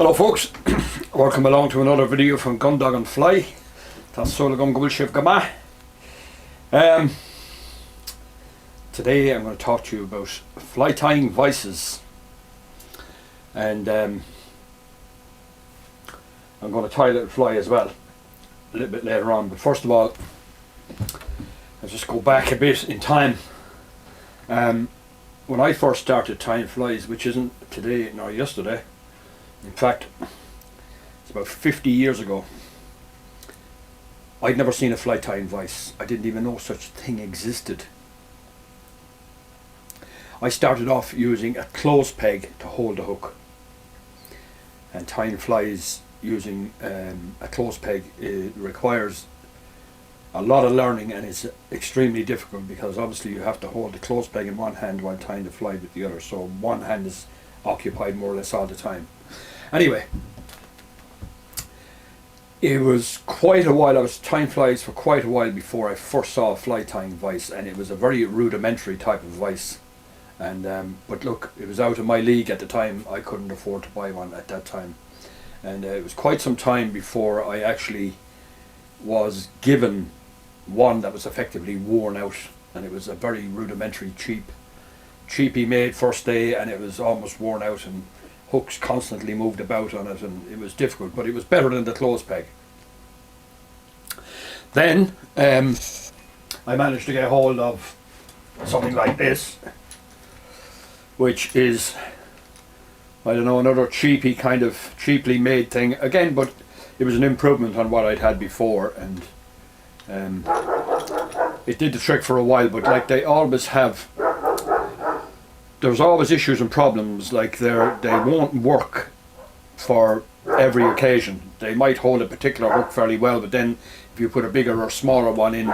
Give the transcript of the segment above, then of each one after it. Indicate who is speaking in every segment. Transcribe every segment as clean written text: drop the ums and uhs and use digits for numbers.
Speaker 1: Hello folks, welcome along to another video from Gundog and Fly. That's Solagum Gulship Gama. Today I'm going to talk to you about fly tying vises, and I'm going to tie a little fly as well a little bit later on. But first of all, I'll just go back a bit in time. When I first started tying flies, which isn't today nor yesterday, in fact it's about 50 years ago, I'd never seen a fly tying vise. I didn't even know such a thing existed. I started off using a clothes peg to hold the hook, and tying flies using a clothes peg, it requires a lot of learning, and it's extremely difficult because obviously you have to hold the clothes peg in one hand while tying the fly with the other, so one hand is occupied more or less all the time. Anyway, it was quite a while. I was tying flies for quite a while before I first saw a fly tying vise, and it was a very rudimentary type of vise. And but look, it was out of my league at the time. I couldn't afford to buy one at that time, and it was quite some time before I actually was given one that was effectively worn out, and it was a very rudimentary, cheaply made first day, and it was almost worn out, and hooks constantly moved about on it, and it was difficult, but it was better than the clothes peg. Then I managed to get hold of something like this, which is, I don't know, another cheaply made thing again, but it was an improvement on what I'd had before, and it did the trick for a while. But like they always have, there's always issues and problems. Like they won't work for every occasion. They might hold a particular hook fairly well, but then if you put a bigger or smaller one in,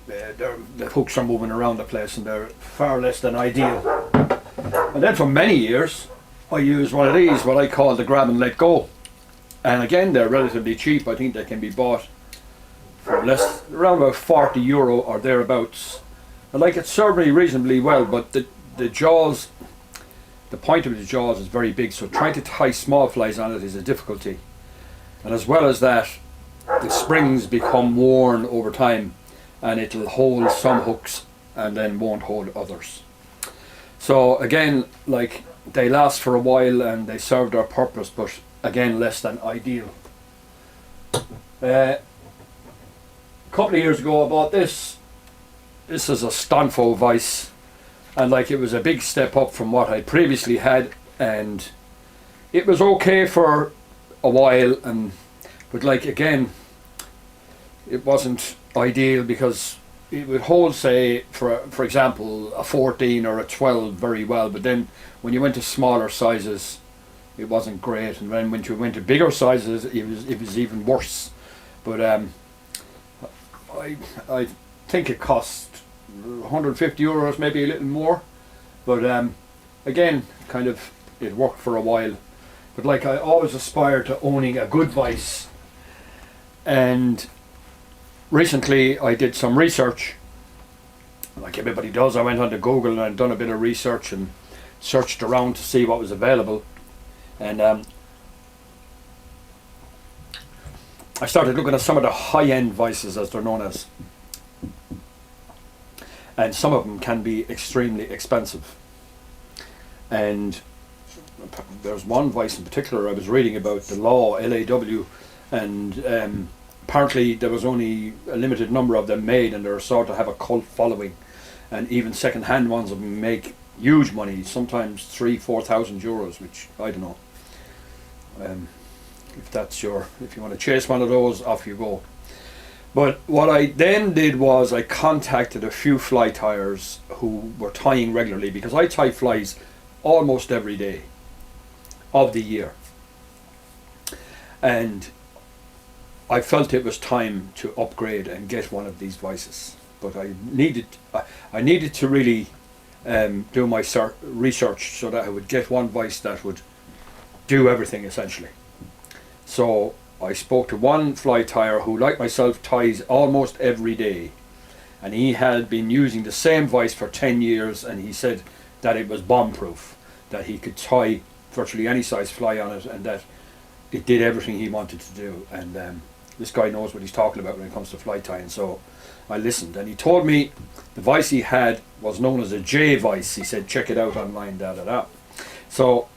Speaker 1: the hooks are moving around the place and they're far less than ideal. And then for many years I used one of these, what I call the grab and let go, and again they're relatively cheap. I think they can be bought for less, around about €40 or thereabouts. And like, it served me reasonably well, but the jaws, the point of the jaws is very big, so trying to tie small flies on it is a difficulty. And as well as that, the springs become worn over time, and it'll hold some hooks and then won't hold others. So again, like, they last for a while and they serve their purpose, but again less than ideal. A couple of years ago I bought this. This is a Stonfo vise, and like, it was a big step up from what I previously had, and it was okay for a while, but like, again, it wasn't ideal because it would hold, say, for example, a 14 or a 12 very well, but then when you went to smaller sizes it wasn't great, and then when you went to bigger sizes it was even worse. But I think it cost €150, maybe a little more, but again, kind of, it worked for a while. But like, I always aspired to owning a good vise, and recently I did some research, like everybody does. I went onto Google and I'd done a bit of research and searched around to see what was available, and I started looking at some of the high-end vises, as they're known as, and some of them can be extremely expensive. And there's one vise in particular I was reading about, the Law, LAW, and apparently there was only a limited number of them made, and they're sort of have a cult following, and even second-hand ones of them make huge money, sometimes €3,000–4,000, which I don't know. If you want to chase one of those, off you go. But what I then did was I contacted a few fly tyers who were tying regularly, because I tie flies almost every day of the year, and I felt it was time to upgrade and get one of these vises. But I needed to really do my research so that I would get one vise that would do everything essentially. So I spoke to one fly tyer who, like myself, ties almost every day, and he had been using the same vise for 10 years, and he said that it was bomb proof, that he could tie virtually any size fly on it, and that it did everything he wanted to do. And this guy knows what he's talking about when it comes to fly tying. So I listened, and he told me the vice he had was known as a J vice. He said, check it out online, da da da. So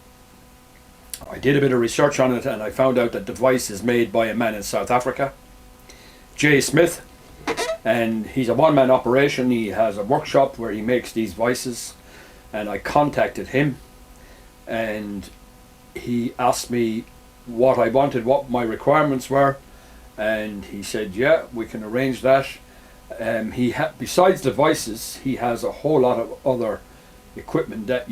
Speaker 1: I did a bit of research on it, and I found out that the vice is made by a man in South Africa, J Smith, and he's a one-man operation. He has a workshop where he makes these vices, and I contacted him, and he asked me what I wanted, what my requirements were, and he said, yeah, we can arrange that. Besides the vices, he has a whole lot of other equipment that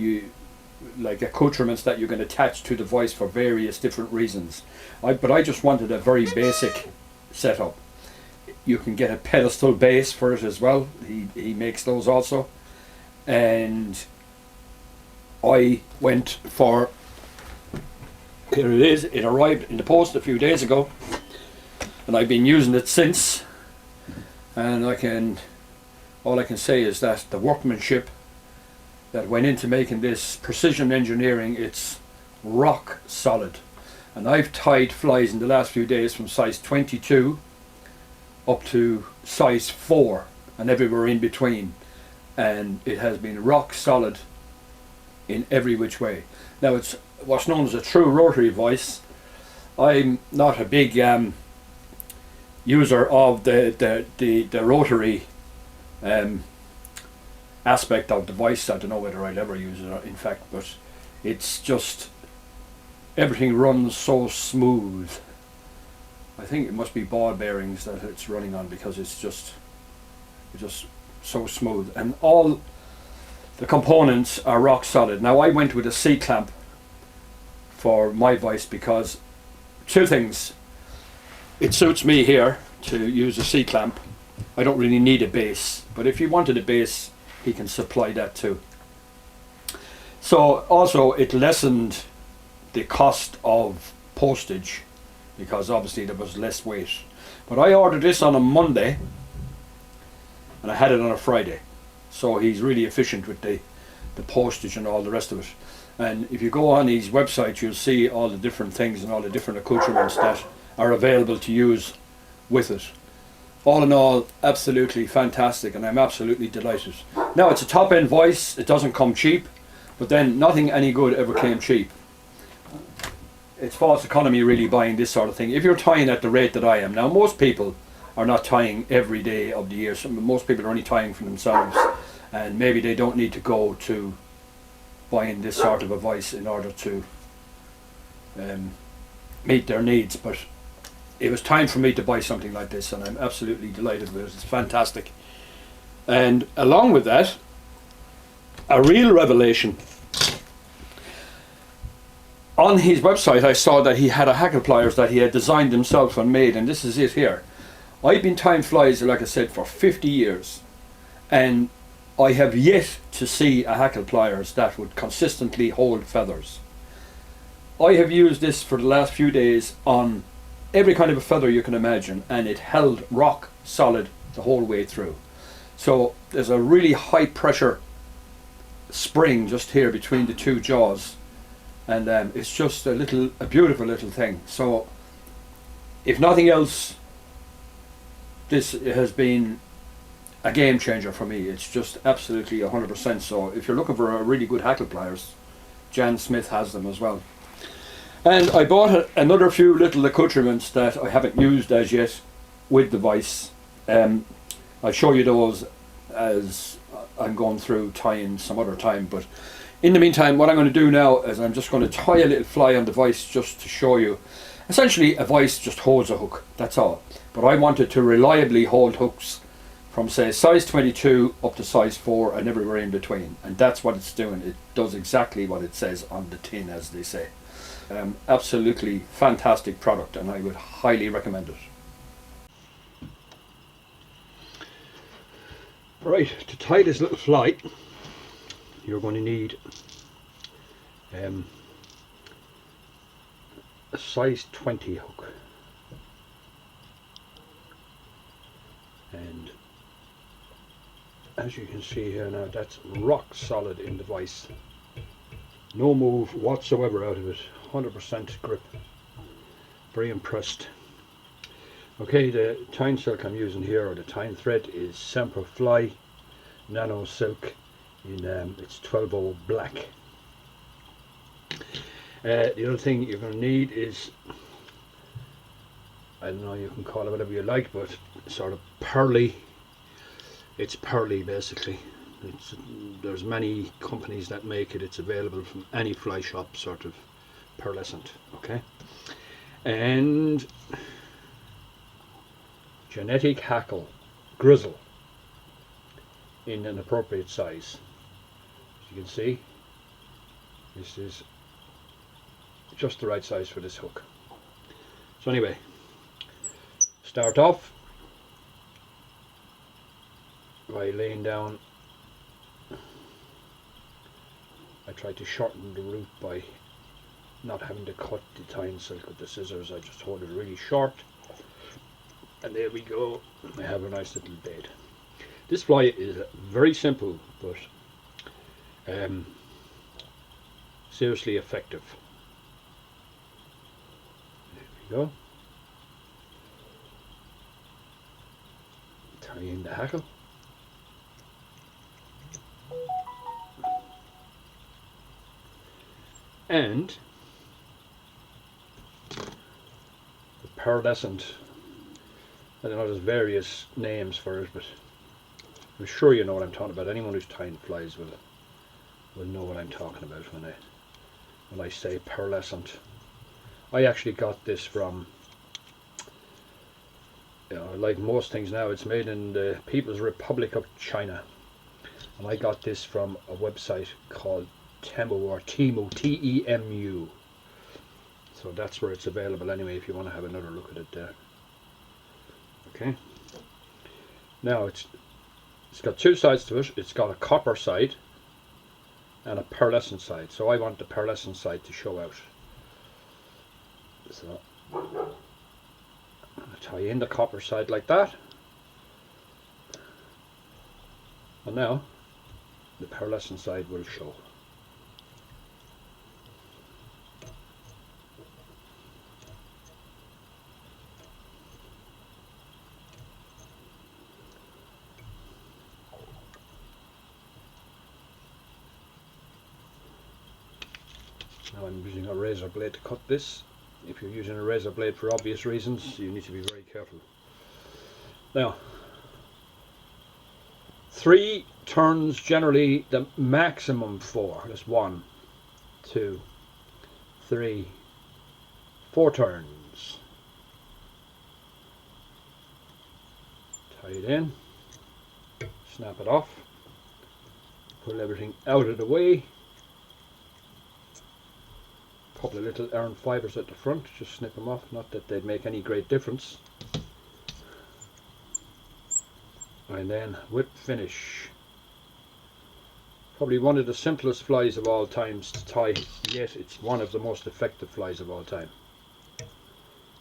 Speaker 1: like accoutrements that you can attach to the vice for various different reasons. But I just wanted a very basic setup. You can get a pedestal base for it as well. He makes those also. And I went for, here it is, it arrived in the post a few days ago, and I've been using it since. And all I can say is that the workmanship that went into making this precision engineering, it's rock solid. And I've tied flies in the last few days from size 22 up to size 4 and everywhere in between, and it has been rock solid in every which way. Now, it's what's known as a true rotary vice. I'm not a big user of the rotary aspect of the vice. I don't know whether I'll ever use it, in fact, but it's just, everything runs so smooth. I think it must be ball bearings that it's running on, because it's just so smooth, and all the components are rock solid. Now, I went with a C-clamp for my vice because two things. It suits me here to use a C-clamp. I don't really need a base, but if you wanted a base, he can supply that too. So also it lessened the cost of postage, because obviously there was less weight. But I ordered this on a Monday and I had it on a Friday, so he's really efficient with the postage and all the rest of it. And if you go on his website, you'll see all the different things and all the different accoutrements that are available to use with it. All in all, absolutely fantastic, and I'm absolutely delighted. Now, it's a top-end vice. It doesn't come cheap, but then nothing any good ever came cheap. It's false economy really buying this sort of thing. If you're tying at the rate that I am now, most people are not tying every day of the year. Most people are only tying for themselves, and maybe they don't need to go to buying this sort of a vice in order to meet their needs. But it was time for me to buy something like this, and I'm absolutely delighted with it. It's fantastic. And along with that, a real revelation. On his website, I saw that he had a hackle pliers that he had designed himself and made, and this is it here. I've been tying flies, like I said, for 50 years, and I have yet to see a hackle pliers that would consistently hold feathers. I have used this for the last few days on every kind of a feather you can imagine, and it held rock solid the whole way through. So there's a really high pressure spring just here between the two jaws, and it's just a beautiful little thing. So if nothing else, this has been a game changer for me. It's just absolutely 100%. So if you're looking for a really good hackle pliers, Jan Smith has them as well. And I bought another few little accoutrements that I haven't used as yet with the vice. I'll show you those as I'm going through tying some other time, but in the meantime, what I'm going to do now is I'm just going to tie a little fly on the vice just to show you. Essentially, a vice just holds a hook, that's all. But I wanted to reliably hold hooks from, say, size 22 up to size 4 and everywhere in between. And that's what it's doing. It does exactly what it says on the tin, as they say. Absolutely fantastic product, and I would highly recommend it. Right, to tie this little fly, you're going to need a size 20 hook, and as you can see here now, that's rock solid in the vise. No move whatsoever out of it. 100% grip. Very impressed. Okay, the tying silk I'm using here, or the tying thread, is Semper Fly Nano Silk in it's 12-0 black. The other thing you're going to need is, I don't know, you can call it whatever you like, but sort of pearly. It's pearly basically. There's many companies that make it. It's available from any fly shop, sort of pearlescent. Okay, and genetic hackle grizzle in an appropriate size. As you can see, this is just the right size for this hook. So anyway, start off by laying down. I try to shorten the route by not having to cut the tying silk with the scissors. I just hold it really short, and there we go. I have a nice little bed. This fly is very simple, but seriously effective. There we go. Tie in the hackle. And the pearlescent, I don't know, there's various names for it, but I'm sure you know what I'm talking about. Anyone who's tying flies will know what I'm talking about when I say pearlescent. I actually got this from, like most things now, it's made in the People's Republic of China, and I got this from a website called Temu, or Temu, T-E-M-U. So that's where it's available anyway, if you want to have another look at it there. Okay. Now it's got two sides to it. It's got a copper side and a pearlescent side. So I want the pearlescent side to show out. So I'm going to tie in the copper side like that. And now the pearlescent side will show. Now I'm using a razor blade to cut this. If you're using a razor blade for obvious reasons, you need to be very careful. Now, 3 turns, generally the maximum 4. That's 1, 2, 3, 4 turns. Tie it in, snap it off, pull everything out of the way. Couple of little iron fibers at the front, just snip them off, not that they'd make any great difference. And then whip finish. Probably one of the simplest flies of all times to tie, yet it's one of the most effective flies of all time.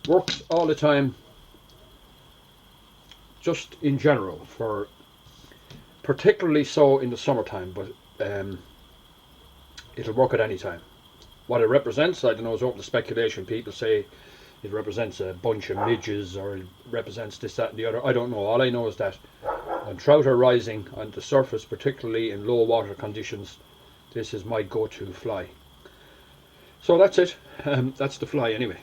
Speaker 1: Works all the time, just in general, for particularly so in the summertime, but it'll work at any time. What it represents, I don't know, is open to speculation. People say it represents a bunch of midges, or it represents this, that and the other. I don't know. All I know is that when trout are rising on the surface, particularly in low water conditions, this is my go-to fly. So that's it. That's the fly anyway.